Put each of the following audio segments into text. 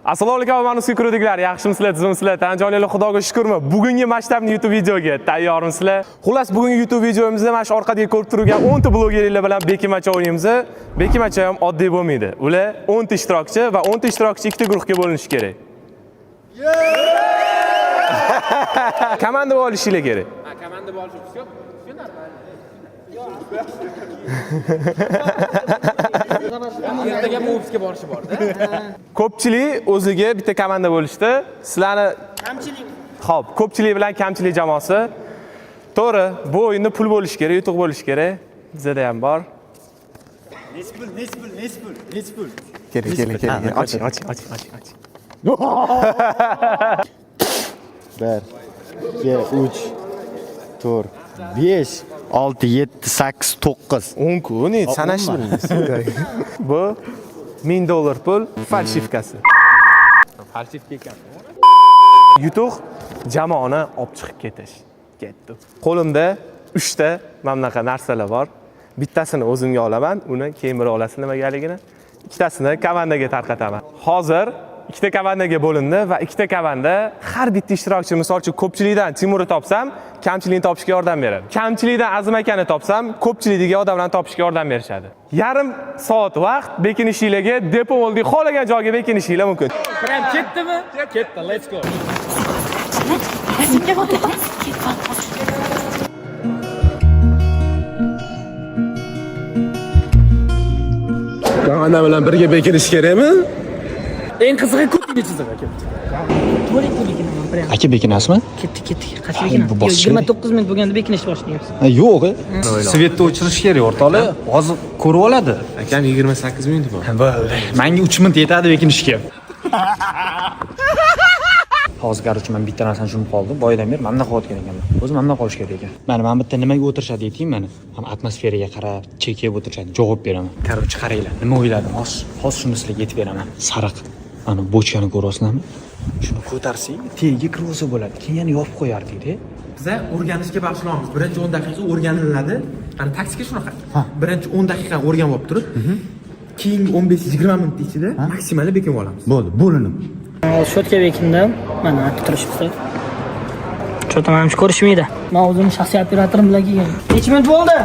Assalomu alaykum, manusga ko'ruvchilar, yaxshimisizlar, tuzimsizlar? Tanjoylar, Xudoga shukrmi. Bugungi masshtabni YouTube videoga tayyormisizlar? Xullas, bugungi YouTube videomizda mana shu orqadagi ko'rib turgan 10 ta blogerlar bilan bekimacha o'ynaymiz. Bekimacha ham oddiy bo'lmaydi. Ular 10 ta ishtirokchi va 10 ta ishtirokchi ikkita guruhga bo'linishi kerak. Komanda bo'lishingiz kerak. Ha, komanda bo'lish yo'q. Ertaga Mobsga borishi bor-da. Ko'pchilik o'ziga bitta komanda bo'lishdi. Sizlarni Kamchilik. Xo'p, ko'pchilik bilan kamchilik jamoasi. To'g'ri, bu o'yinda pul bo'lishi kerak, yutuq bo'lishi kerak. Bizda ham bor. Nespul. Keling. Och. 1, 2, 3, 4, 5, 6, 7, 8, 9. 10 ku, ne sanashmiz. Bu $1000 pul falshifkasi. Falshifka ekan. Yutuq jamoani olib chiqib ketish. Ketdi. Qo'limda 3 ta mana bunaqa narsalar bor. Bittasini o'zimga olaman, uni keyin bir olasiz nimagaligini. Ikkitasini komandaga tarqataman. Hozir ikkita komandaga bo'lindi va ikkita komanda har bitta ishtirokchi, misol uchun ko'pchilikdan Timurni topsam, kamchilikni topishga yordam beradi. Kamchilikdan Azim akani topsam, ko'pchilikdagi odamlarni topishga yordam berishadi. Yarim soat vaqt bekinishinglarga depo bo'ldik, xohlagan joyga bekinishinglar mumkin. Prям ketdimi? Ketdi, let's go. Komanda bilan birga bekinish kerakmi? Eng qizig'i ko'pini chiziq aka. Aka bekinasizmi? Ketdik. Qancha bekinamiz? 29 minut bo'lganda bekinishni boshlayapsiz. Yo'q. Svetni o'chirish kerak o'rtoqlar. Hozir ko'rib oladi. Akam 28 minut bor. Bo'ldi. Menga 3 minut yetadi bekinishga. Hozir garchi men bitta narsani tushunib qoldim. Boydan beri mendan qo'yotgan ekanman. O'zim mendan qolish kerak ekan. Mana bitta nimaga o'tirishadi ayting mana. Ham atmosferaga qarab, chekib o'tirishadi. Javob beraman. Qarorchi qaranglar. Nima o'yladim? Hozir shuni sizlarga aytib beraman. Sariq. Ana bochkani ko'rasizlarmi? Shuni ko'tarsang, tagiga kirib bo'ladi. Keyin yana yopib qo'yardik-da. Biza o'rganishga bag'ishlaymiz. Birinchi 10 daqiqa o'rganiladi. Ana taktika shunaqa. Birinchi 10 daqiqa o'rganib olib turib, keyingi 15-20 minut ichida maksimali bekinib olamiz. Bo'ldi, bo'linim. Shotka bekindim. Mana turishibdi. Chota menimcha ko'rishmaydi. Men o'zimning shaxsiy operatorim bilan kelgan. Necha minut bo'ldi?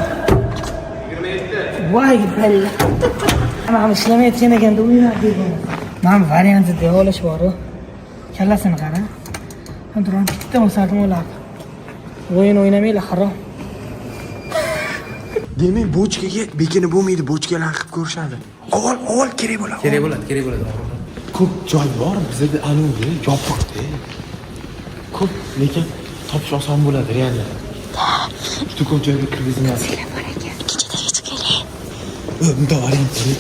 27. Voy, balla. Mana ishlamayotgan ekanda o'ynab dedim. Men variantni devolash bor-ku. Kallasini qara. Men turib bitta o'sardim o'lardi. O'yin o'ynamaylar, harom. Demak, bochkaga bekinib bo'lmaydi, bochkalarni qilib ko'rishadi. Avval kerak bo'ladi. Kerak bo'ladi. Ko'p joy bor, bizda anavi yopiqda. Ko'p, lekin topish oson bo'ladi, realda. Juda ko'p joyga kirgizmayapti. Bunda variant bor.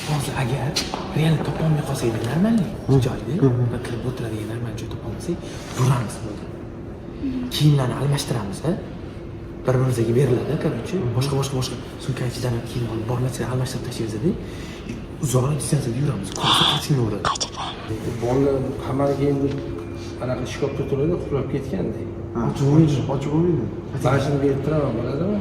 Hozir agar real topolmay qolsak, normalniy joyda va kirib o'tiradigan normal joy topolmasak, yuramiz bo'ldi. Kiyimlarni almashtiramiz, ha? Bir-birimizga beriladi, короче. Boshqa sumkaning ichidan kiyim olib bormasak, almashtirib tashlaymiz-da. Uzoq distansiyaga yuramiz. Qachon o'radi? Bolalar hammaga endi anaqa shkofda turadi, uxlab ketganda. Ochib bo'lmaydi. Mana shuni berib turaman, bo'ladimi?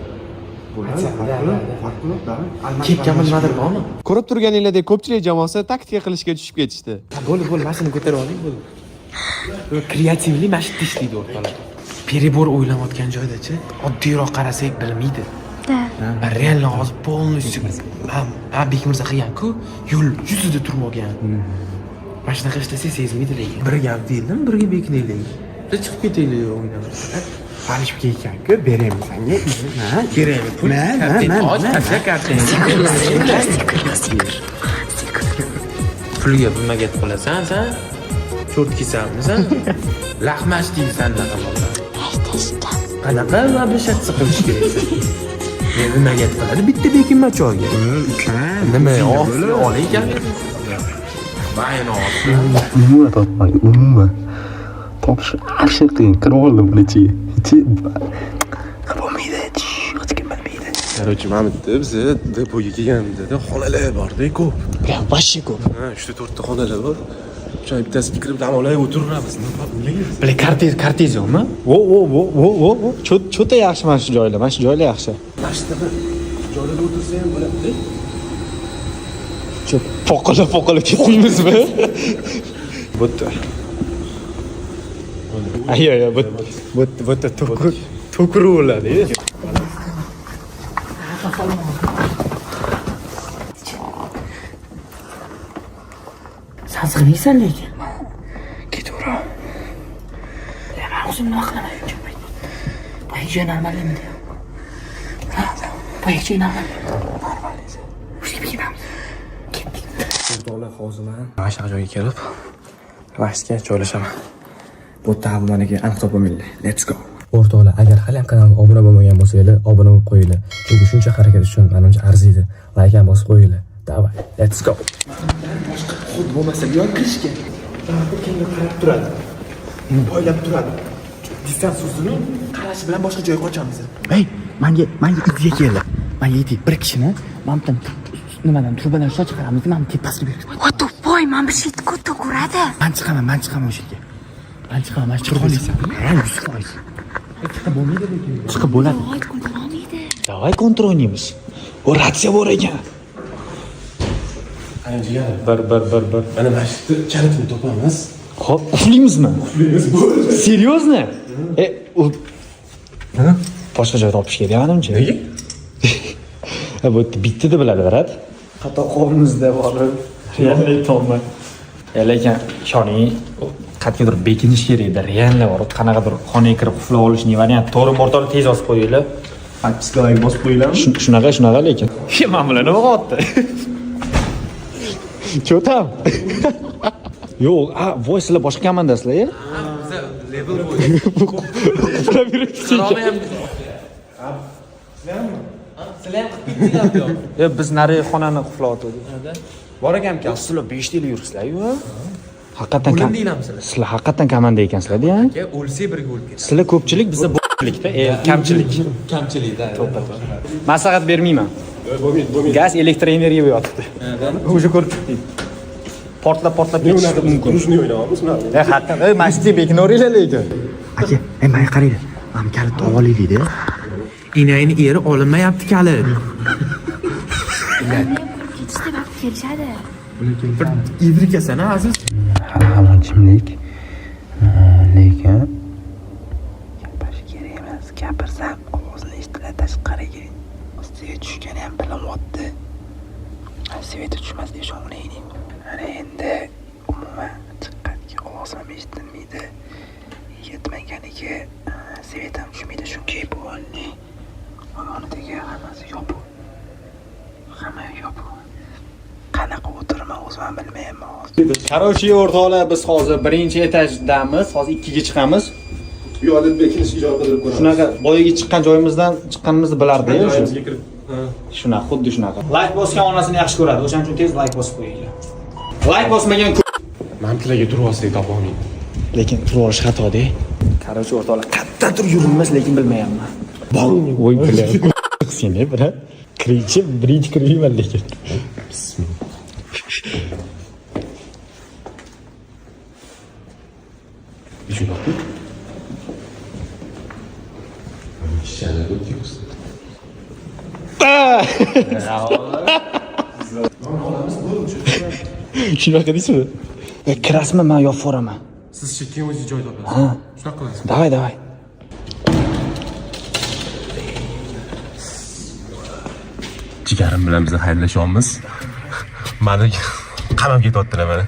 Kepkami nimadir bormi? Ko'rib turganinglardek ko'pchilik jamoasi taktika qilishga tushib ketishdi. Bo'ldi, mashina ko'tarib oling, bo'ldi. Kreativlik mana shu ishlaydi o'rtalar. Perebor o'ylanayotgan joyda-chi, oddiyroq qarasak bilmaydi. Ben realni hozir polностью men Bekmirza qilgan-ku, yo'l yuzida turib olgan. Mana shunaqa ishlasak sezmaydi lekin. Bir gap dedim, birga bekinaylik. Biz chiqib ketaylik o'ynashga. Falishga ekan-ku, beramiz senga. Ha, Kerakmi pul? Pulga nimaga qolasan sen? Cho'rtkizamisan? Laqmash deysan anaqa bo'lsa. Qanaqa oblishatsiya qilish kerak? Men nimaga qiladi? Bitta bekinma joyga. Nima oling ekan? Umuman topish arshi qiyin. Kirib oldim buni ichiga. Bo'lmaydi, hech kim bilmaydi. Короче, mana bitta biz depoga kelganimizda xonalar bor-da, ko'p. Prям вообще ko'p. Ha, 3-4 ta xonalar bor. O'sha bittasiga kirib dam olib o'tiramiz. Nima o'ylaysiz? Bile kartezionmi? Vo. Chota yaxshi mana shu joylar. Mana shu joylar yaxshi. Mana shu joylarda o'tirsa ham bo'ladi. Shu poqala ketdingizmi? Bo'tdi. Ayo, bo'tdi to'kiruvladi. Sansig'maysan lekin. Ketaver. Men o'zim nima qilaman uncha. Poyga normal edi. Poyga normal. O'sha ketamiz. Ketdik. O'rtoqlar, hozir men mashaq joyga kelib, rashga joylashaman. Bu ta'limlarga aniq topolmaydi. Let's go. O'rtoqlar, agar hali ham kanalga obuna bo'lmagan bo'lsanglar, obuna bo'lib qo'yinglar. Chunki shuncha harakat uchun menimcha arziydi. Like ham bosib qo'yinglar. Davay, let's go. Boshqa xud bo'lmasa bu yoq kirishga. Kimdir qarab turadi. Boylab turadi. Distans o'zini qarashi bilan boshqa joyga qochamiz. Hey, menga idea keldi. Men aytib, bir kishini mamdan nimadan turbadan ushlab chiqaramiz, men tepasiga berib. What the boy, men bir shit ko'ta ko'radi. Men chiqaman o'sha yerga. Men chiqaman, men chiqib qolaysan. Ha, 100%. Chiqib bo'lmaydi lekin. Chiqib bo'ladi. Voy, ko'rolmaydi. Davay kontrol o'ynaymiz. O ratsiya bor ekan. Ana jigarim. Bir. Mana masjidni kalitini topamiz. Hop, uflaymizmi? Uflaymiz bo'ldi. Seryozni? Boshqa joy topish kerak menimcha. Nega? Bu bittida biladi, Barat. Xato qo'limizda bor. Reallik topma. Lekin ishoning, qat'iy bekinish kerak edi. Reallik bor. Qanaqadir xonaga kirib quflab olishning varianti. To'g'ri mortali tez bosib qo'yinglar. Pastga bosib qo'yilamiz. Shunaqa lekin. Men bilan nima qilyapti? Cho'tam. Yo'q, voy sizlar boshqa komandasizlar-ya? Biz level bo'yicha. Biz nari xonani quflayotgandik. Bor ekan-ku. Sizlar 5 ta yuribsizlar-ku. Haqiqatan sizlar haqiqatan komanda ekansizlar-da, ya. O'lsa birga o'lib ketadi. Sizlar ko'pchilik, bizda bo'likda, kamchilik. Kamchilikda. Maslahat bermayman. Bo'lmaydi. Gaz, elektr energiya yotibdi. O'sha ko'rib chiqdik. Portlab ketishi mumkin. Turishni o'ynayapmiz, mana. Haqiqatan, masjidga bekinavringlar lekin. Aka, men qaraydi. Men kalitni olib oldik-da. Inayni eri olinmayapti kalit. Ketishda vaqt kelishadi. Bir ibrikasan-a, aziz. Hali hamon jimlik. Lekin gapirish kerak emas. Gapirsam ovozini eshitiladi tashqariga. Ostiga tushgani ham bilinyapti. Sveta tushmasdi ishonmaylik. Ana endi umuman chiqqanki ovozim eshitilmaydi. Yetmaganiga Svetam tushmaydi, chunki bu olni yonidagi hammasi yopiq. Hamma yopiq. Qanaqa o'tirma o'zim bilmayman hozir. Qarovchi o'rtoqlar, biz hozir birinchi etajdamiz. Hozir 2 ga chiqamiz. Bu yoqda bekinish ijod qilib ko'ramiz. Shunaqa boyaga chiqqan joyimizdan chiqqanimizni bilardi-ya. Shunaqa, xuddi shunaqa. Like bosgan onasini yaxshi ko'radi. O'shaning uchun tez like bosib qo'yinglar. Like bosmagan Mamtilarga turib olsak topolmaydi. lekin turib olish xato-da. Qarovchi o'rtoqlar, qayerdadir yurilmas, lekin bilmayapman. Voy bilaman. Sen bira birinchi kirmayman lekin. Tushunarli. Ishchalar o'tibsiz. Shunaqa deysizmi? Kirasizmi, men yopib yuboraman. Siz keyin o'zingiz joy topasiz. Ha. Shunaqa qilasiz. Davay. Jigarim bilan biz xayrlashyapmiz. Mani qamab ketyaptilar mana.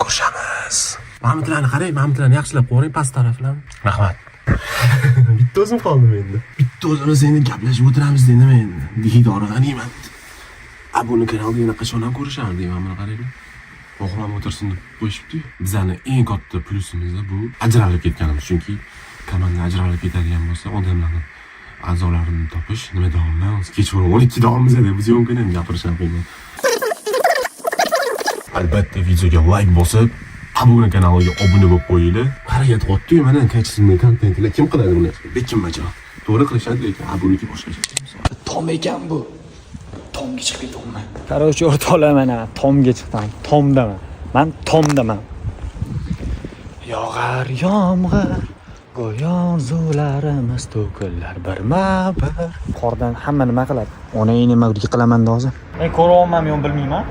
Ko'rishamiz. Mamtlarni qarang, mamtlarni yaxshilab qo'ying past taraflarni. Rahmat. Bitta o'zim qoldim endi. Bitta o'zimiz endi gaplashib o'tiramiz nima endi. Diydori g'animat. Buni kanalda yana qachon ham ko'rishamiz deyman, mana qaranglar. O'g'lim o'tirsin deb qo'yishibdi. Bizning eng katta plyusimiz bu ajralib ketganimiz. Chunki komanda ajralib ketadigan bo'lsa, odamlarni a'zolarini topish nima deyapman? Kechqurun 12 da olmasa deb biz mumkin endi gapirishim qiyin. Albatta videoga like bosib, abuna kanaliga obuna bo'lib qo'yinglar. Harakat qilyapti-yu, mana kaychisimli kontentlar kim qiladi buni? Bekinmacha. To'g'ri qilishadi lekin abuniki boshqacha. Tom ekan bu. Tomga chiqib ketyapman. Qarovchi o'rtoqlar, mana tomga chiqdim. Tomdaman. Men tomdaman. Yog'ar yomg'ir, go'yo orzularimiz to'killar birma-bir. Qordan hamma nima qiladi? Onang nima qilaman hozir? Men ko'ryapman, men bilmayman.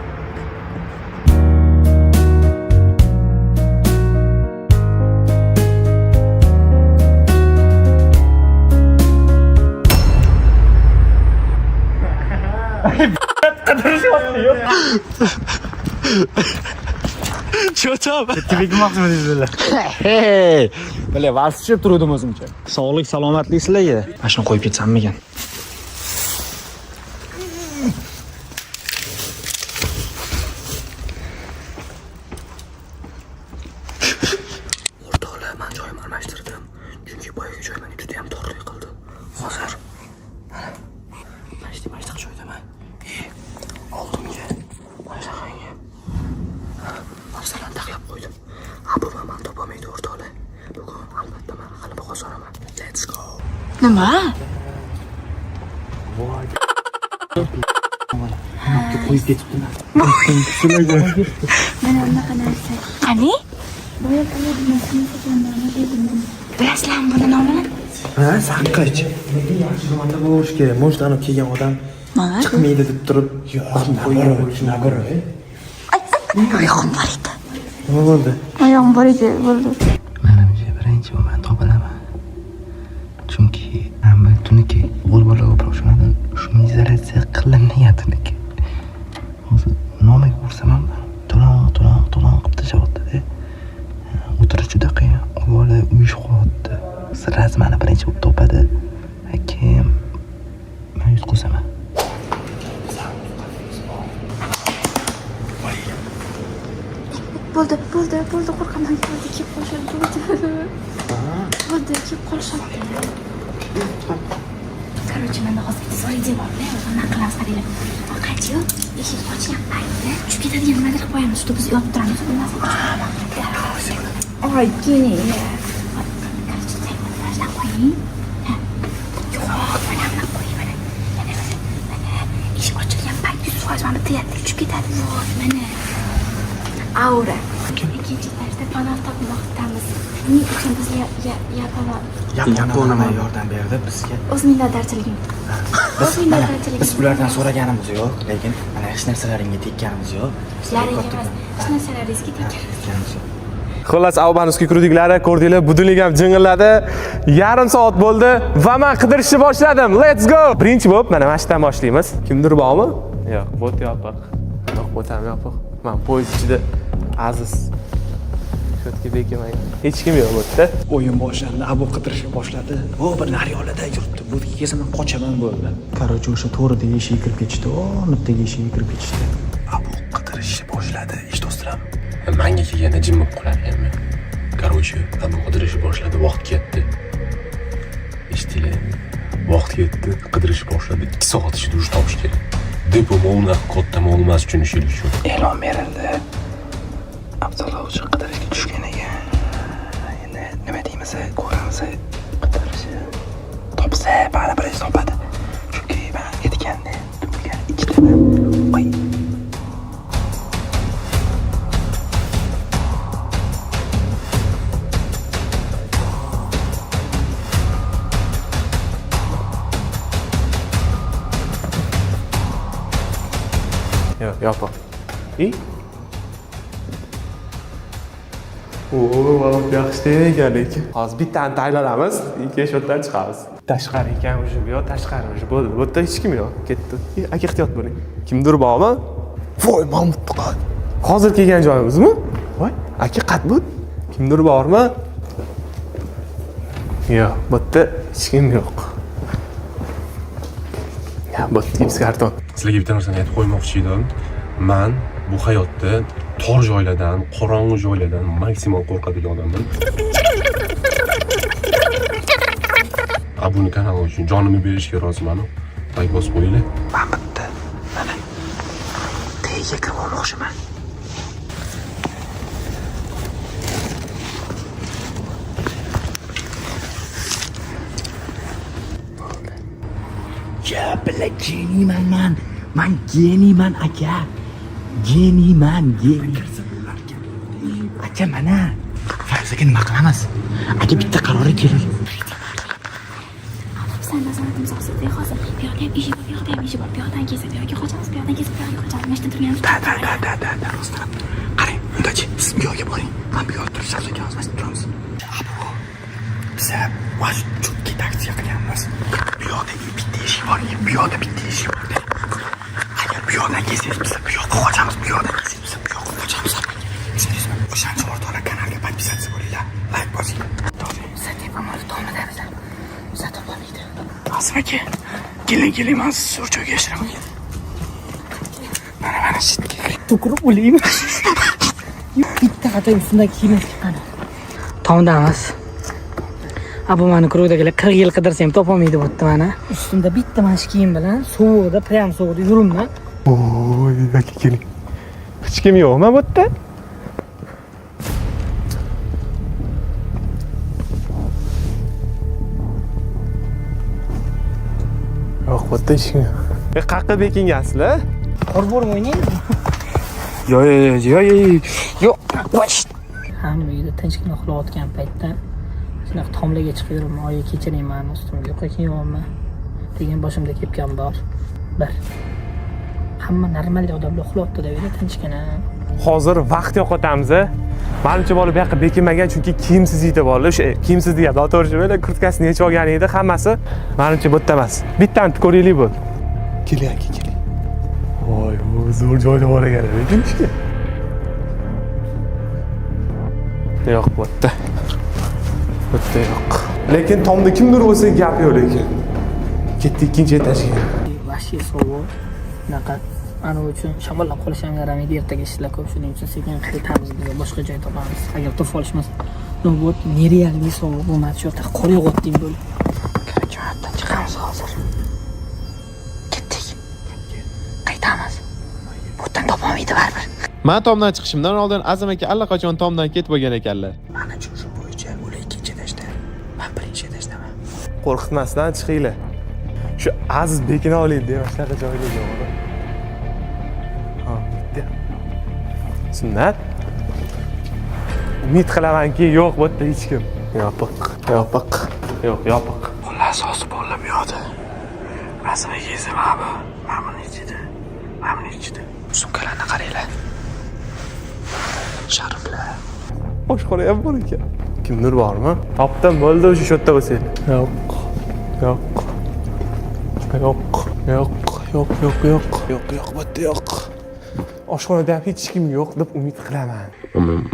Hey, bile vals tushib turdim o'zimcha. Sog'lik, salomatlik sizlarga. Mana shuni qo'yib ketsammikan? O'rtoqlar, men joyimni almashtirdim. Chunki boyagi joy menga juda ham torlik qildi. Hozir mana mashta joydaman. Oldimga mashaqanga narsalarni taxlab qo'ydim. Bu man topolmaydi o'rtoqlar. Bugun albatta men g'alaba qozonaman. Let's go. Nima? Qo'yib ketibdilar. Mana unaqa narsa. Qani? Bilasizlarmi buni nomini? Ha, sanqich. Yaxshi zamanda bo'lish kerak. Mo'shtani kelgan odam Mana chiqmaydi deb turib, yo'q, qo'ygan bo'lishi nagor. oyog'im bor edi. Nima bo'ldi? Oyog'im bor edi, bo'ldi. Menimcha birinchi man topilaman. Chunki men tuniki o'g'il bola operatsiyadan shunga izolyatsiya qilinmayapti. Hozir nomiga ko'rsam ham to'lon qilib tashlabdi-da. O'tirish juda qiyin. Bola uyushib qoldi. Sirraz meni birinchi bo'lib topadi. Keyin men yuz qo'saman. Bo'ldi, qo'rqaman. Bo'ldi, kelib qolishadi. Bo'ldi, kelib qolishadi. Короче, mana hozir so'raydi borda, nima qilamiz qaranglar. Qancha eshik ochgan paytda tushib ketadigan nimadir qilib qo'yamiz, ustida biz yopib turamiz, bilmasam. Oy, keyin. Eshik ochilgan payt 100% mana bitta yerda tushib ketadi. Mana. Aura. Ikkinchi tarzda panel topmoqdamiz. Buning uchun bizga Yaponiya yordam berdi bizga. o'z minnatdorchiligim. Biz ulardan so'raganimiz yo'q, lekin mana hech narsalaringga tekkanimiz yo'q. Sizlaring emas, hech narsalaringizga tekkanimiz yo'q. Xullas, avbanuski kiruvdiklari ko'rdinglar, budunlik ham jing'illadi. Yarim soat bo'ldi va men qidirishni boshladim. Let's go. Birinchi bo'lib mana mashtadan boshlaymiz. Kimdir bormi? Yo'q, bot yopiq. Yo'q, bot ham yopiq. Men poyezd ichida aziz shodga bekaman. Hech kim yo'q botda. O'yin boshlandi, Abu qidirishni boshladi. O bir naryolarda yuribdi. Bu kesaman qochaman bo'ldi. Короче, o'sha to'ridagi eshikka kirib ketishdi. Nutdagi eshikka kirib ketishdi. Abu qidirishni boshladi. Ish do'stlarim. Menga kelganda jim bo'lib qolar ekanman. Короче, Abu qidirishni boshladi, vaqt ketdi. Eshitdinglar? Vaqt ketdi, qidirishni boshladi. 2 soat ichida urush topish kerak. Depo ma'lumot katta ma'lumot uchun ish yurishdi. E'lon berildi. Abdullovchi qidirishga tushgan ekan. Endi nima deymiz? Ko'ramiz. Qidirishi topsa, bari birinchi topadi. Chunki men aytganda, bunga ikkitadan qo'y. Yo'q, yopiq. Oo, yaxshi ekan lekin. Hozir bittani tayyorlamiz, keyin shotdan chiqamiz. Tashqari ekan, o'sha bu yoq tashqari, o'sha bo'ldi. Bu yerda hech kim yo'q. Ketdi. Aka ehtiyot bo'ling. Kimdir bormi? Voy, mamutqat. Hozir kelgan joyimizmi? Voy, aka qat bu. Kimdir bormi? Yo'q, bu yerda hech kim yo'q. Ya, bu gips karton. Sizlarga bitta narsani aytib qo'ymoqchi edim. Men bu hayotda tor joylardan, qorong'u joylardan maksimal qo'rqadigan odamman. Abuni kanali uchun jonimni berishga roziman. Like bosib qo'yinglar. Men bitta mana tegiga kirib olmoqchiman. Ya, bila geniyman man. Men geniyman aka. Geniyman, geniy. Aka mana. Farzaga nima qilamiz? Aka bitta qarorga keling. Sen nazoratimiz ostida hozir bu yoqda ham eshik bor, bu yoqda ham eshik bor. Bu yoqdan kesib, bu yoqqa qochamiz, bu yoqdan kesib, bu yoqqa qochamiz. Mashina turganimiz. Da, rostdan. Qarang, undachi siz bu yoqqa boring. Men bu yoqda turib sarflaymiz, mashina turamiz. Biz vash chutki taksiya qilganmiz. Bu yoqda bitta eshik bor, bu yoqda bitta eshik bor. Agar bu yoqdan kelsangiz, biz bu aka. Keling, men sizni shu joyga yashiraman. Mana To'kirib o'laymi? Bitta xato ustimdagi kiyimni chiqqani. Tomdamiz. Bu meni kuruvdagilar 40 yil qidirsam topolmaydi bo'pti mana. Ustimda bitta mana shu kiyim bilan sovuqda, prям sovuqda yuribman. Oy, aka keling. Hech kim yo'qmi bu yerda? Yo'q, bu yerda hech kim yo'q. Qayerga bekingansizlar? Qor bo'lib o'ynaymiz. Yo'q. Hamma uyda tinchgina uxlayotgan paytda shunaqa tomlarga chiqib yuribman. Oyi kechiring meni ustimga yo'q kiyimman degan boshimda kelgan bor. Bir. Hamma normal odamlar uxlayapti deb edi tinchgina. Hozir vaqt yo'qotamiz. Menimcha bola bu yoqqa bekinmagan chunki kiyimsiz yetib oldi. O'sha kiyimsiz degan noto'g'ri bo'ldi. Kurtkasini yechib olgan edi. Hammasi menimcha bu yerda emas. Bittani ko'raylik bu. Keling aka, keling. Voy, bu zo'r joyda bor ekan bekinishga. Yo'q bu yerda. Bu yerda yo'q. Lekin tomda kimdir bo'lsa gap yo'q lekin. Ketdi ikkinchi etajga. Vashsiy sovuq. Bunaqa ana uchun shamollab qolish ham yaramaydi. Ertaga ishlar ko'p, shuning uchun sekin qaytamiz biz boshqa joy topamiz. Agar turib olishmasa, bu nerealniy sovuq bo'lmadi. Shu yerda qor yog'yapti bo'lib. Jo'natdan chiqamiz hozir. Ketdik. Qaytamiz. Bu yerdan topolmaydi baribir. Men tomdan chiqishimdan oldin Azam aka allaqachon tomdan ketib bo'lgan ekanlar. Mana shu bo'yicha ular ikkinchi etajda. Men birinchi etajdaman. Qo'rqitmasdan chiqinglar. Shu Aziz bekina olaylik degan shunaqa joylarga bor. Ha, bitta. Sunnat. Umid qilamanki, yo'q bu yerda hech kim. Yopiq. Yo'q, yopiq. Xullas hozir bo'lib yo'qdi. Rasmiga esa mana ichida. Sumkalarni qaranglar. Sharflar. Oshxona ham bor ekan. Kimdir bormi? Topdim, bo'ldi o'sha yerda bo'lsang. Yo'q. Bu yerda yo'q. Oshxonada ham hech kim yo'q deb umid qilaman.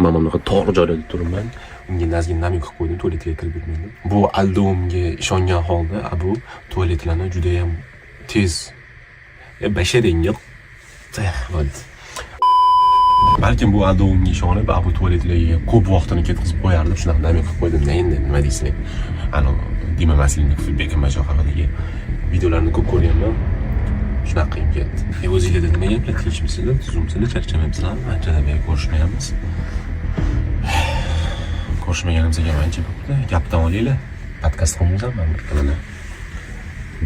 Men bunaqa to'g'ri joyda turibman. Unga nazgin namik qilib qo'ydim, tualetga kirib yurmaydi. Bu aldovimga ishongan holda bu tualetlarni juda ham tez basharingga bo'ldi. Balkim bu aldovimga ishonib, bu tualetlarga ko'p vaqtini ketkazib qo'yardi, shunaqa namik qilib qo'ydim. Endi nima deysizlar? Ana Dima Maslinning feedback haqidagi videolarni ko'p ko'rganman. Shunaqa qilib ketdi. O'zingizda nima gaplar tinchmisizlar? Tuzumsizlar, charchamaysizlarmi? Anchadan beri ko'rishmayapmiz. Ko'rishmaganimizga ancha bo'ldi. Gapdan olinglar. Podkast qilmayman mana.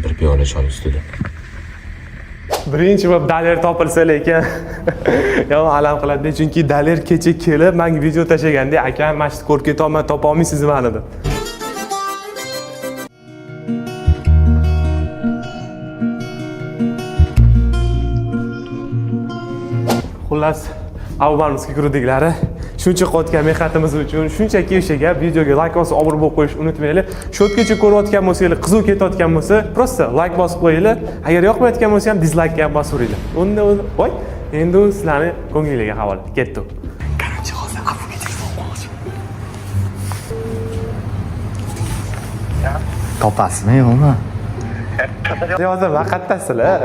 Bir piyola choy ustida. Birinchi bo'lib daler topilsa lekin yo'q alam qiladi chunki daler kecha kelib menga video tashlaganda aka mana shu ko'rib ketolmay topa olmaysiz meni deb. Xullas, avvalmizga kiruvdiklari shuncha qotgan mehnatimiz uchun shunchaki o'shaga videoga like bosib obuna bo'lib qo'yishni unutmanglar. Shotgacha ko'rayotgan bo'lsanglar, qiziq ketayotgan bo'lsa, prosta like bosib qo'yinglar. Agar yoqmayotgan bo'lsa ham dislike ga bosib qo'yinglar. Unda voy, endi u sizlarning ko'ngilingizga havola. Ketdi. Qancha hozir afuga telefon qilmoqchi. Topasizmi yo'qmi? Hozir vaqtdasizlar.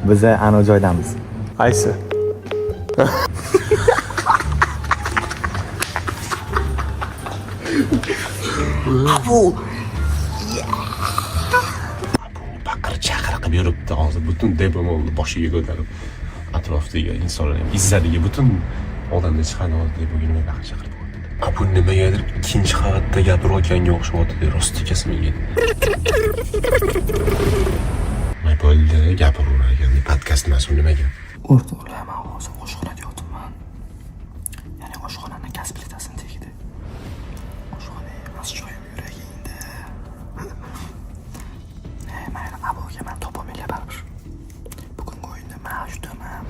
Biz ana joydamiz. Aysi. Baqir chaqir qilib yuribdi hozir butun debomolni boshiga ko'tarib atrofdagi insonlar ham izzatiga butun odamlar chiqadi deb nima baqir chaqir qilyapti. Bu nimagadir ikkinchi qavatda gapirayotganga o'xshyapti. Rosti kesmagan. Nima bo'ldi? Gapiraverar ekan. Podkast emas u nimaga? O'rtoqlar, men hozir oshxonada yotibman. Ya'ni oshxonaning gaz plitasini tegdi. Oshxona emas, joyim yuragingda. Mayli, aboga men topolmaylar baribir. Bugungi o'yinda men judaman.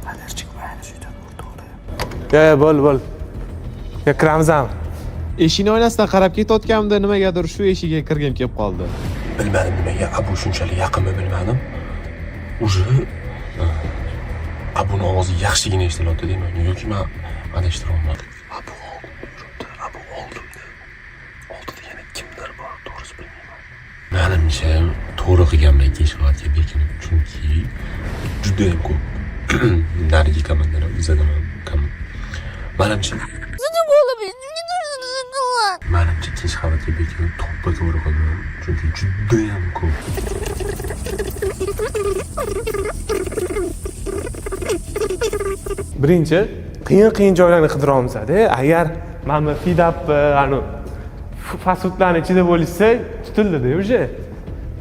Allergik mayli shuyda o'rtoqlar. Bo'l. Kiramiz ham. Eshikning oynasidan qarab ketayotganimda nimagadir shu eshikka kirgim kelib qoldi. Bilmadim nimaga Abu shunchalik yaqinmi bilmadim. Уже Abuning ovozi yaxshigina eshitilyapti deyman yoki men adashtiryapman. Abu oldimda. Oldida yana kimdir bor, to'g'risi bilmayman. Menimcha to'g'ri qilganman ikkinchi qavatga bekinib, chunki juda ham ko'p narigi komandalar bizdan ham menimcha ikkinchi qavatga bekinib to'ppa to'g'ri qildim, chunki juda ham ko'p. Birinchi qiyin joylarni qidiryapmiz-da. Agar mana bu feed-up fast foodlarning ichida bo'lsa, tutildi-da o'sha.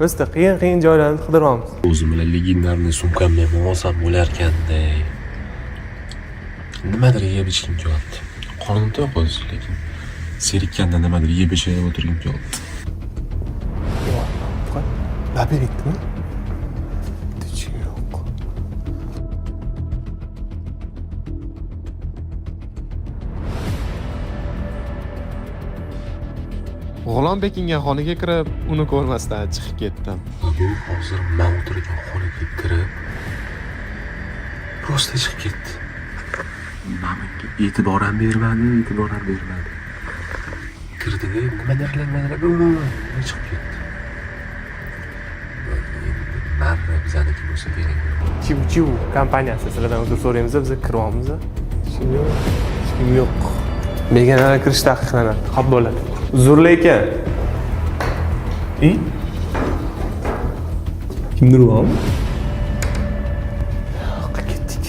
Biz qiyin joylarni qidiryapmiz. O'zim bilan legendarniy sumkamni ham olsam bo'lar ekanda. Nimadir yeb ichgim kelyapti. Qornim to'q o'zi, lekin serikkanda nimadir yeb ichib o'tirgim kelyapti. Labirintmi? G'ulom bekingan xonaga kirib, uni ko'rmasdan chiqib ketdim. Hozir men o'tirgan xonaga kirib, prosta chiqib ketdi. Menga e'tibor ham bermadi. Kirdi-da, nimadir chiqib ketdi. Marra bizaniki bo'lsa kerak. Chiv kompaniyasi sizlardan uzr so'raymiz, biz kiryapmiz. Hech kim yo'q. Begonalar kirish taqiqlanadi. Xo'p bo'ladi. Uzr lekin. Kimdir bormi? Ketdik.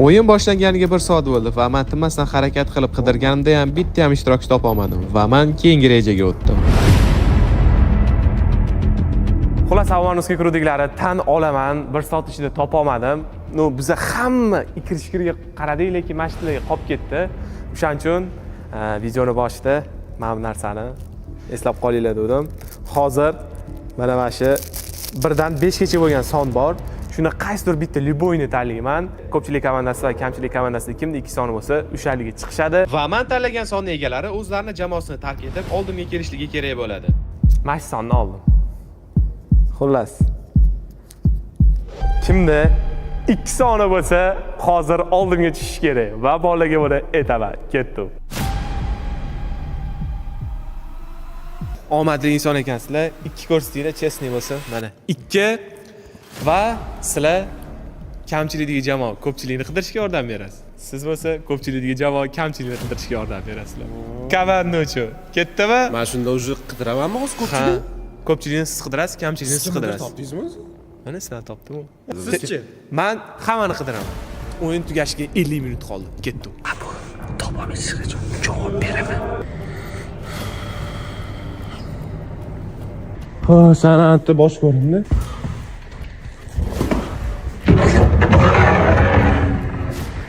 O'yin boshlanganiga 1 soat bo'ldi va men tinmasdan harakat qilib qidirganimda ham bitta ham ishtirokchi topa olmadim va men keyingi rejaga o'tdim. Xullas, avvanuska kiruvdiklari tan olaman, 1 soat ichida topa olmadim. Biza hamma ikir-shikirga qaradik, lekin mashinalarga qolib ketdi. O'shaning uchun videoni boshida mana bu narsani eslab qolinglar dedim. Hozir mana shu 1 dan 5 gacha bo'lgan son bor. Shuni qaysidir bitta liboyni tanlayman. Ko'pchilik komandasi va kamchilik komandasida kimda 2 soni bo'lsa, o'shaligi chiqishadi va men tanlagan sonning egalari o'zlarining jamoasini tark etib, oldimga kelishligi kerak bo'ladi. Mana shu sonni oldim. Xullas. Kimda 2 soni bo'lsa, hozir oldimga tushish kerak va bolaga buni aytaman. Ketdim. Omadli inson ekansizlar. 2 ko'rsatinglar, chestniy bo'lsin. Mana 2 va sizlar kamchilikdagi jamoa ko'pchilikni qidirishga yordam berasiz. Siz bo'lsa ko'pchilikdagi jamoa kamchilikni qidirishga yordam berasizlar. Komanda uchun. Ketdimi? Men shunda o'zi qidiramanmi o'zi ko'pchilik? Ko'pchilikni siz qidirasiz, kamchilikni siz qidirasiz. Topdingizmi o'zi? Mana sizlar topdim. Sizchi? Men hammani qidiraman. O'yin tugashiga 50 minut qoldi. Ketdim. Topolmaysiz, javob beraman. San'atni bosh ko'rindi.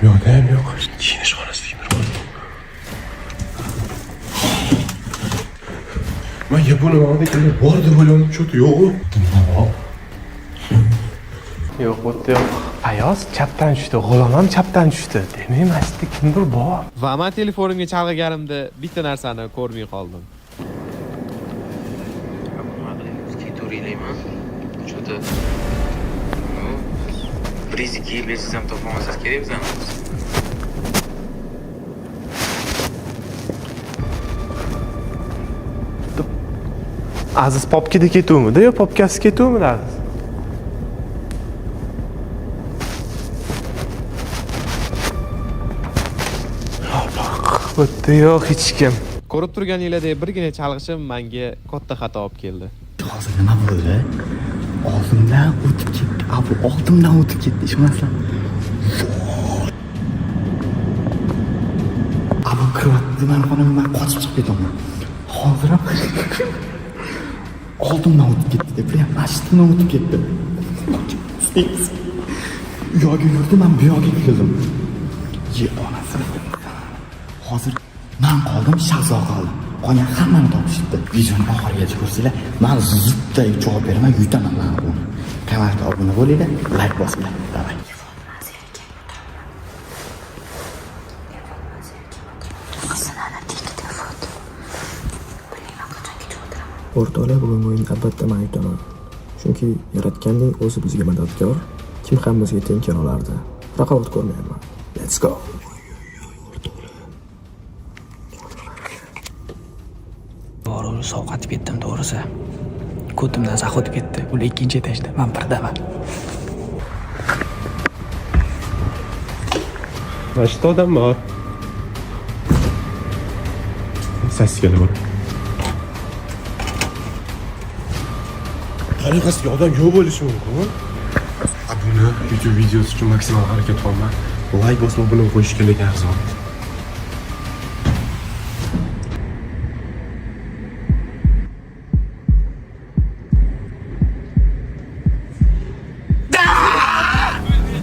Yo'q, yo'q. Kiyinish xonasida kiyinib. Men yapon oldiga bor deb o'yladim, cho'ti yo'q. Yo'q, o'tdi yo'q. Ayoz chapdan tushdi, g'ulom ham chapdan tushdi. Demak, masjidda kimdir bor. Va men telefonimga chalg'aganimda bitta narsani ko'rmay qoldim. Riziki bersiz ham topolmasangiz kerak bizani. Aziz popkida ketuvmidi yo popkasiz ketuvmidi Aziz? Bitta yo'q hech kim. Ko'rib turganinglardek birgina chalg'ishim menga katta xato olib keldi. Hozir nima bo'ldi? Oldimdan o'tib ketdi. Oldimdan o'tib ketdi, ishonasizlar. Kiribdi, men xonamdan qochib chiqib ketaman. Hozir ham oldimdan o'tib ketdi, prям masjiddan o'tib ketdi. U yoqqa yurdi, men bu yoqqa keldim. Onasi. Hozir men qoldim, Shahzo qoldi. Qolgan hammani topishibdi. Videoni oxirigacha ko'rsanglar, men zudda javob beraman, yutaman men buni. Kanalga obuna bo'linglar, like bosinglar. Davay. O'rtoqlar, bugungi o'yin albatta men aytaman. Chunki yaratganning o'zi bizga madadkor, kim ham bizga teng kela olardi. Raqobat ko'rmayapman. Let's go. Sovqatib ketdim to'g'risi. ko'timdan zax o'tib ketdi. Ular ikkinchi etajda, men birdaman. Mana shu odam bor. Sasiga bor. Tariqasida odam yo'q bo'lishi mumkin. Buni YouTube videosi uchun maksimal harakat qilaman. Like bosib buni qo'yish kerak arzon.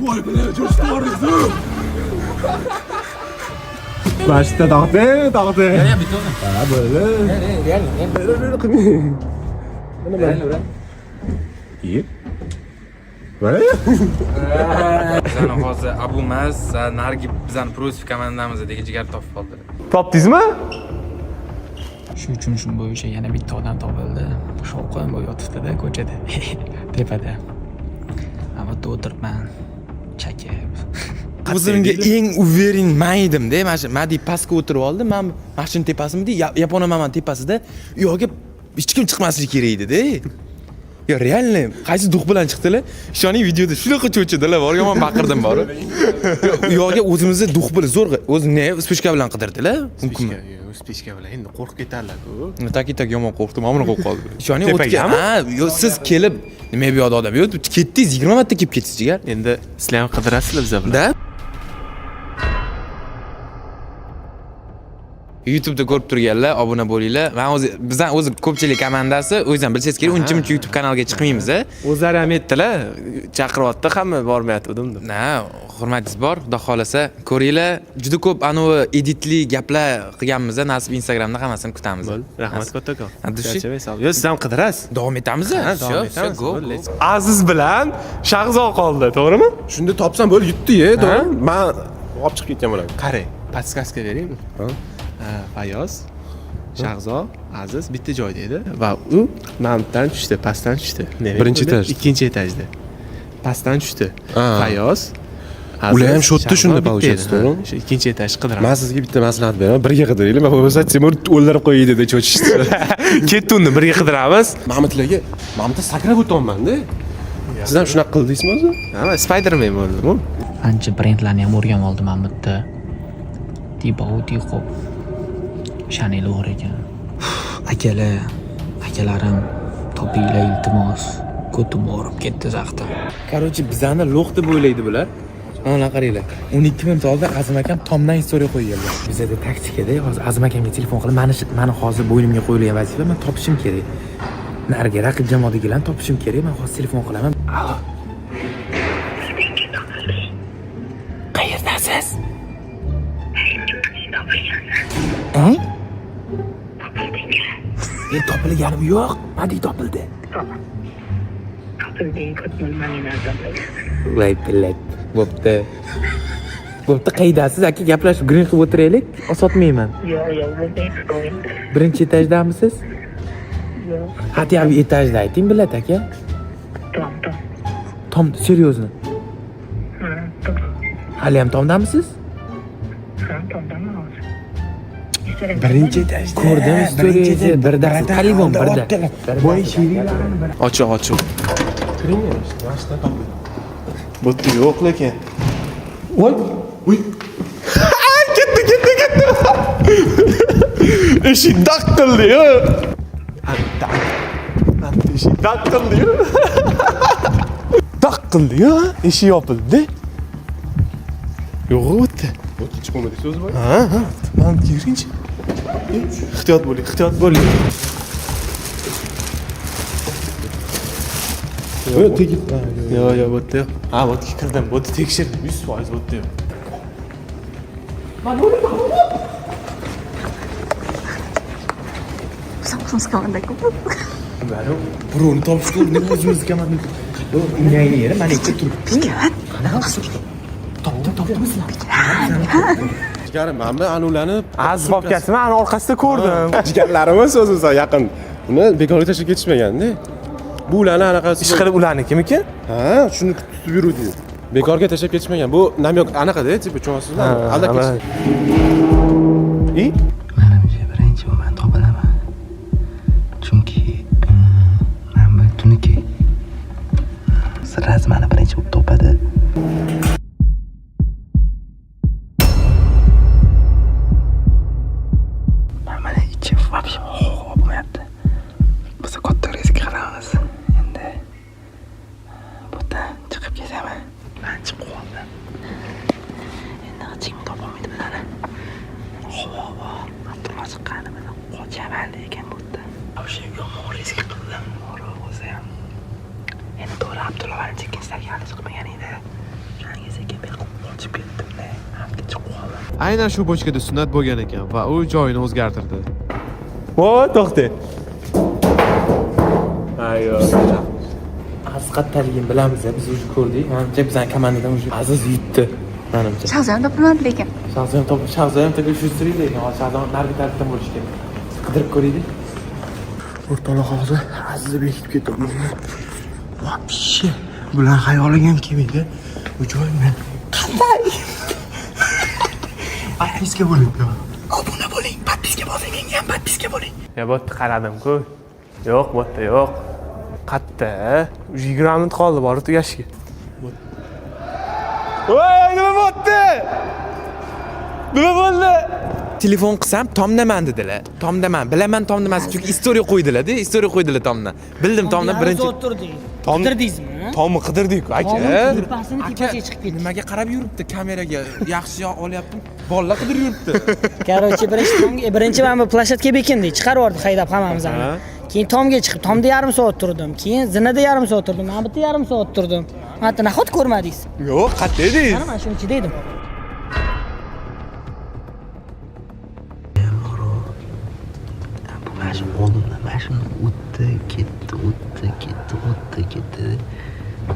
Voy bilan jo'shtoringiz. Başta dağıtı. Ya bitti oğlum. Ha böyle. Böyle qilmang. Mana böyle. İyi. Böyle. Bizani hozir Abumaz, nargi bizani Prosif komandamiz degan jigar topib qoldi. Topdingizmi? Shu uchun shu bo'yicha yana bitta odam topildi. Shovqin bo'lib yotibdi-da ko'chada. Tepada. Avatda o'tiribman. Chakib. O'zimga eng uverin men edim-da, mana shu Madi pastga o'tirib oldi. Men mashina tepasimda, Yaponiya mamam tepasida, u yoqqa hech kim chiqmasligi kerak edi-da. Yo, realni qaysi duq bilan chiqdilar? Ishoning videoda shunaqa cho'chidilar, bor yomon baqirdim bor. U yoqqa o'zimizni duq bilan zo'rg'a, o'zini spishka bilan qidirdilar. Mumkinmi? Spishka bilan endi qo'rqib ketadilar-ku. Tak yomon qo'rqdim, mana qo'rqib qoldi. Ishoning o'tga, ha, yo siz kelib, nima bu yoqda odam yo'q, ketdingiz, 20 marta kelib ketdingiz jigar. Endi sizlar ham qidirasizlar bizlar bilan. Da? YouTube'da ko'rib turganlar, obuna bo'linglar. Men bizdan o'zi ko'pchilik komandasi, o'zingizdan bilsangiz kerak, uncha-muncha YouTube kanaliga chiqmaymiz-a. O'zlari ham aytdilar, chaqiryapti, hamma bormayotgandim deb. Na, hurmatingiz bor, xudo xolasa ko'ringlar. Juda ko'p anavi editli gaplar qilganmiz-a, nasib Instagramda hammasini kutamiz. Rahmat kattakon. Charchamay sog'. Yo, siz ham qidirasiz. Davom etamiz-a? Davom etamiz. Aziz bilan Shahzo qoldi, to'g'rimi? Shunda topsam bo'lib yutdi-ya, to'g'ri? Men olib chiqib ketgan bo'laman. Qarang, podskaska beraymi? Fayoz, Shahzo, Aziz bitta joyda edi va u ma'mutdan tushdi, pastdan tushdi. Birinchi etajda. Ikkinchi etajda. Pastdan tushdi. Fayoz, Aziz. Ular ham shodda shunda получается, to'g'rimi? Shu ikkinchi etaj qidiraman. Men sizga bitta maslahat beraman. Birga qidiringlar. Men bo'lmasa Timur o'ldirib qo'ydi deb cho'chishdi. Ketdi uni birga qidiramiz. Mamutlarga, Mamutda sakrab o'tolmanda. Siz ham shunaqa qildingizmi o'zi? Ha, Spider-Man bo'ldim-ku. Ancha brendlarni ham o'rganib oldim men bitta. Dibauti Chanel bor ekan. Akalarim topinglar iltimos. Ko'tim borib ketdi zaxda. Короче, bizani lo'q deb o'ylaydi bular. Mana qaranglar. 12 minut oldin Azim akam tomdan historiya qo'yganlar. Bizda taktikada hozir Azim akamga telefon qilib, mani hozir bo'ynimga qo'yilgan vazifa, men topishim kerak. Narga raqib jamoadagilarni topishim kerak. Men hozir telefon qilaman. Alo. Qayerdasiz? Ha? Topilganim yo'q. Madi topildi. Voy billat. Bo'pti. Qaydasiz aka, gaplashib green qilib o'tiraylik. Sotmayman. Yo'q. Birinchi etajdamisiz? Yo'q. Hatyobi etajda ayting billat aka. Tom, seryozni. Hali ham tomdamisiz? Birinchi etajda. Ko'rdim istoriyani. Birdasi talibon birda. Voy sheriklarini bir. Ochiq. Kiringlar, mashina topdim. Bo'tdi yo'q lekin. Voy. Ketdi. Eshik daq qildi-yu. Eshik daq qildi-yu. Daq qildi-yu, eshik yopildi. Yo'q o'tdi. O'tib chiqmadi so'z bor. Ha. Men kiringchi. Ehtiyot bo'ling. Yo'q, tegib. Yo'q, bo'tdi. Ha, bo'tga kirdim. Bo'tni tekshirdim. 100% bo'tdi. Somos komandako. Birovni topishga urinib o'zimizni komanda. Unayni yeri mana ikkita turibdi. Topdimizmi? Jigarim, men anularni Aziz popkasini ana orqasida ko'rdim. jigarlarimiz o'zimizga yaqin. Uni bekorga tashlab ketishmaganda. Bu ularni anaqasi. Ish qilib ularnikimikin? Ha, shuni tutib yuruvdi. Bekorga tashlab ketishmagan. Bu namyoq anaqada, tipi cho'sizlar. Aldab ketdi. Menimcha birinchi man topilaman. Chunki men razmani birinchi bo'lib topadi. Mana ichi вообще bo'lmayapti. Biz katta risk qilamiz. Endi bu yerdan chiqib ketaman. Men chiqib qoldim. Endi hech kim topolmaydi bizani. Havo, avtomatik qani bilan qochaman degan bu yerda. O'sha yomon risk qildim. O'zi ham. Endi to'g'ri Abdullohning chekkinsidagi hali chiqmagan edi. Shunga sekin men qochib ketdim-da. Hamga chiqib qoldim. Aynan shu bochkada sunnat bo'lgan ekan va u joyini o'zgartirdi. Voy, to'xta. Ayyo. Aziz qattaligini bilamiz, biz уже ko'rdik. Menimcha bizning komandadan уже Aziz yutdi. Menimcha. Shahzodam topilmadi lekin. Shahzodam taga shu sirli lekin, Shahzodam nargi tarafdan bo'lishi kerak. Qidirib ko'raylik. O'rtoq hozir Azizni bekib ketamiz. Вообще bular xayolim ham kelmaydi. Bu joy men qanday? Podpiska bo'ling. Obuna bo'ling, podpiska bosing, menga ham podpiska bo'ling. Ya bu yerda qaradim-ku. Yo'q, bu yerda yo'q. Qatta, 20 minut qoldi borib tugashiga. Voy, nima bo'pti? Nima bo'ldi? Telefon qilsam tomdaman dedilar. Tomdaman. Bilaman tomdamasini, chunki istoriya qo'ydilar-da, istoriya qo'ydilar tomdan. Bildim tomdan birinchi. Qidirdingizmi? Tomni qidirdik-ku, aka. Tepasini tepasiga chiqib ketdi. Nimaga qarab yuribdi kameraga? Yaxshi olyaptim. Bolalar qidirib yuribdi. Короче, birinchi mana bu plashatka bekindik, chiqarib yubordik haydab hammamizni. Keyin tomga chiqib, tomda yarim soat turdim. Keyin zinada yarim soat turdim. Mana bu yerda yarim soat turdim. Hatto nahot ko'rmadingiz? Yo'q, qayerda edingiz? Mana mana shu ichida edim. Mashina oldimdan mashina o'tdi, ketdi.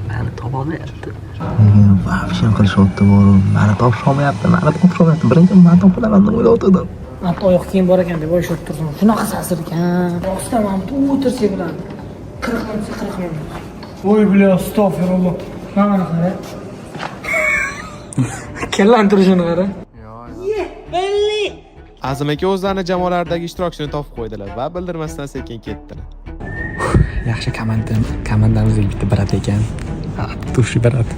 Meni topolmayapti. Вообще qilishyapti boru. Meni topsholmayapti. Birinchi men topilaman deb o'ylayotgandim. Hatto oyoq kiyim bor ekan deb o'ylab turdim. Shunaqa sasir ekan. Rostdan mana bu o'tirsa bilan 40 minut. Voy bля, astagfirulloh. Mana qara. Kellantirishini qara. Belli. Azim aka o'zlarining jamoalaridagi ishtirokchini topib qo'ydilar va bildirmasdan sekin ketdilar. Yaxshi komandamizga bitta brat ekan. Tushi brat.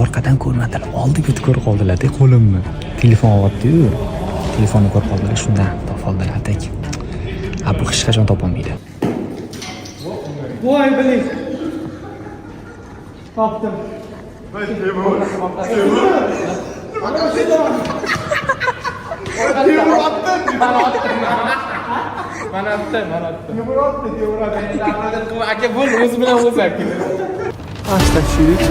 Orqadan ko'rmadilar, oldiga ko'rib qoldilar-da qo'limni. Telefon oldi-yu. Telefonni ko'rib qoldilar, shundan topib oldilar-da. Bu hech qachon topolmaydi. Voy biling. Topdim. Mana otdim. Aka bo'l, o'zi bilan o'zi aka. Asta shirik.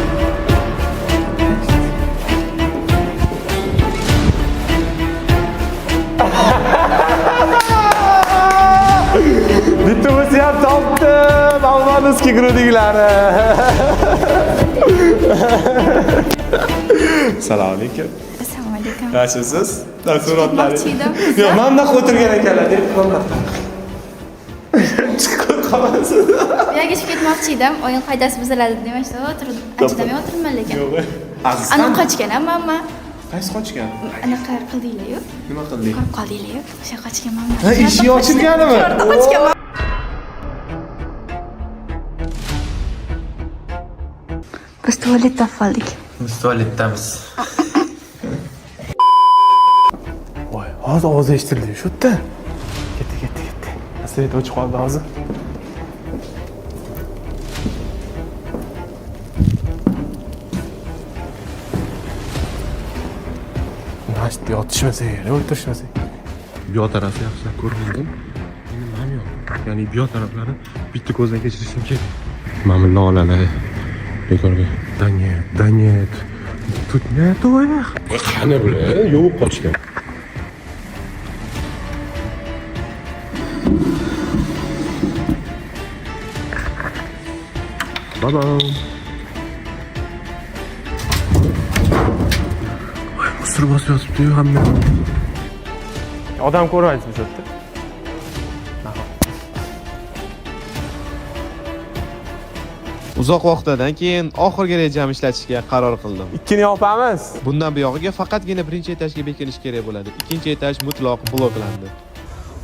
Bittamizni ham topdim. Almaniski grudiklari. Assalomu alaykum. Assalomu alaykum. Yaxshisiz? Taassurotlaringiz. Chiqmoqchi Yo'q, mana bunaqa o'tirgan ekanlar deb qo'ymoqda. Chiqib qolasiz. Yo'q, chiqib ketmoqchi edim. O'yin qoidasi buziladi demashdi, o'tirdim. Anchadamay o'tirman lekin. Yo'q. Aziz. Ana qochgan hamma. Qaysi qochgan? Anaqa qildinglar-yu. Nima qildik? Ko'rib qoldinglar-yu. O'sha qochganman. Ha, eshik ochilganimi? Qochganman. Biz tualet topib oldik. Biz tualetdamiz. Voy, hozir ovoz eshitildi shu yerda. Ketdi. Aslet o'chib qoldi hozir. Nashti yotishmasa kerak, o'tirishmasa. Bu yoq tarafi yaxshilab ko'rgandim. Endi mana yo'q. Ya'ni bu yoq taraflari bitta ko'zdan kechirishim kerak. Mana bundan oladi. Bekorga. Da нет. Тут nету их. Qani bular? Yo'q, qochgan. Babam. Voy, musor bosib yotibdi-yu hamma. Odam ko'rmaysizmi shu yerda? Uzoq vaqtdan keyin oxirgi rejamni ishlatishga qaror qildim. Ikkini yopamiz. Bundan buyog'iga faqatgina birinchi etajga bekinish kerak bo'ladi. Ikkinchi etaj mutlaq bloklandi.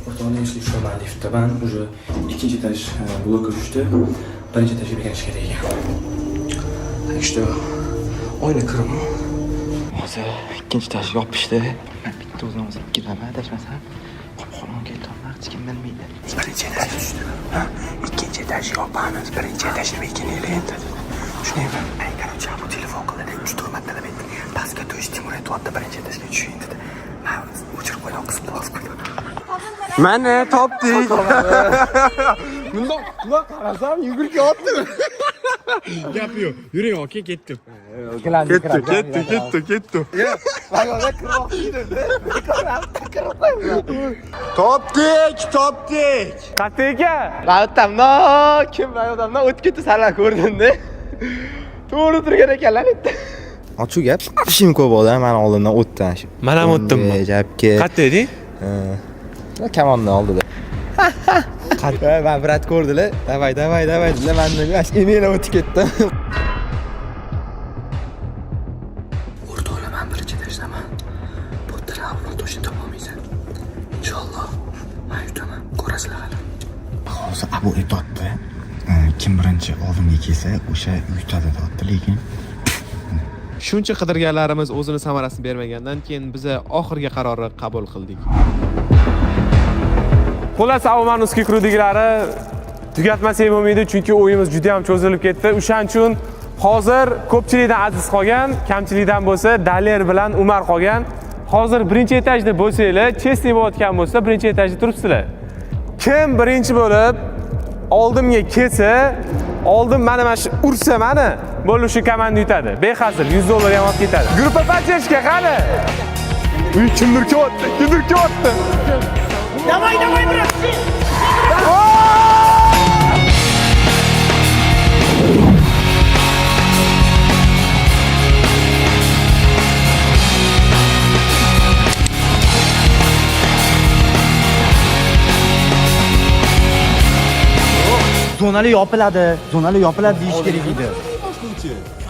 O'rtoqning ishli shu liftda man уже ikkinchi etaj blokka tushdi. birinchi etajga kirish kerak ekan. Так что oyna kiraman. Hozir ikkinchi tash yopishdi. Men bitta o'zim giraman, tashmasam qop-qorong keltonlar hech kim bilmaydi. Birinchi etaj tushdi. Ikkinchi etaj yopamiz. Birinchi etajni bekinaylik endi. Tushunaymi? Men короче, bu telefon qildi, 3-4 marta deb aytdi. Pastga to'yish Timur aytibdi, birinchi etajga tushing dedi. Men o'chirib qo'ydim, qisib qo'ydim. Mana topdik. Bundoq qarasam yugurib yotdi. Gap yo'q. Yuring, aka, ketdim. Ketdi. Vagonga kirib Topdik. Qayerda ekan? Rayotamdan kim rayotamdan o'tib ketdi, salar ko'rdim-da. To'g'ri turgan ekanlar endi. Ochiq gap. Ishim ko'p odam mana oldimdan o'tdi shu. Men ham o'tdim. Gapga. Qayerda eding? Kamonni oldida. Ben brat ko'rdilar. Davay dedilar. Men nima email o'tib ketdim. O'rtoqlar, men birinchi etajdaman. Bu telefon to'shni topolmaysan. Inshaalloh men yutaman. Ko'rasizlar hali. Hozir abu aytibdi. Kim birinchi oldimga kelsa, o'sha yutadi deyapti, lekin Shuncha qidirganlarimiz o'zini samarasini bermagandan keyin biz oxirgi qarorni qabul qildik. Xullas, Avmanuski krudilari tugatmasak bo'lmaydi, chunki o'yinimiz juda ham cho'zilib ketdi. O'shaning uchun hozir ko'pchilikdan Aziz qolgan, kamchilikdan bo'lsa Daler bilan Umar qolgan. Hozir birinchi etajda bo'lsanglar, chestni bo'layotgan bo'lsa, birinchi etajda turibsizlar. Kim birinchi bo'lib oldimga kelsa, oldim mana shu ursa mani, bo'lib shu komanda yutadi. Behazil $100 ham olib ketadi. Gruppa поддержка qani? Uy, kimdir kelyapti. Давай, брат! zonali yopiladi deyish kerak edi.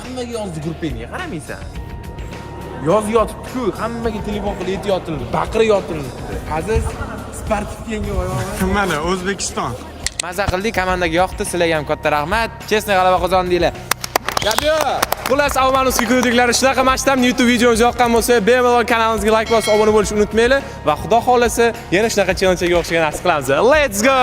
Hammaga yozdi gruppangga qaramaysan. Yozib yotibdi-ku, hammaga telefon qilib aytyotildi, baqirib yotildi. Aziz Spartakga oyog'i. Mana O'zbekiston. Maza qildik, komandaga yoqdi. Sizlarga ham katta rahmat. Chestni g'alaba qozondinglar. Gapyo. Xullas, Avmanuski krudilari shunaqa mashtabni YouTube videomiz yoqqan bo'lsa, bemalol kanalimizga like bosib, obuna bo'lishni unutmanglar va xudo xolasa yana shunaqa challenge-ga o'xshagan narsa qilamiz. Let's go!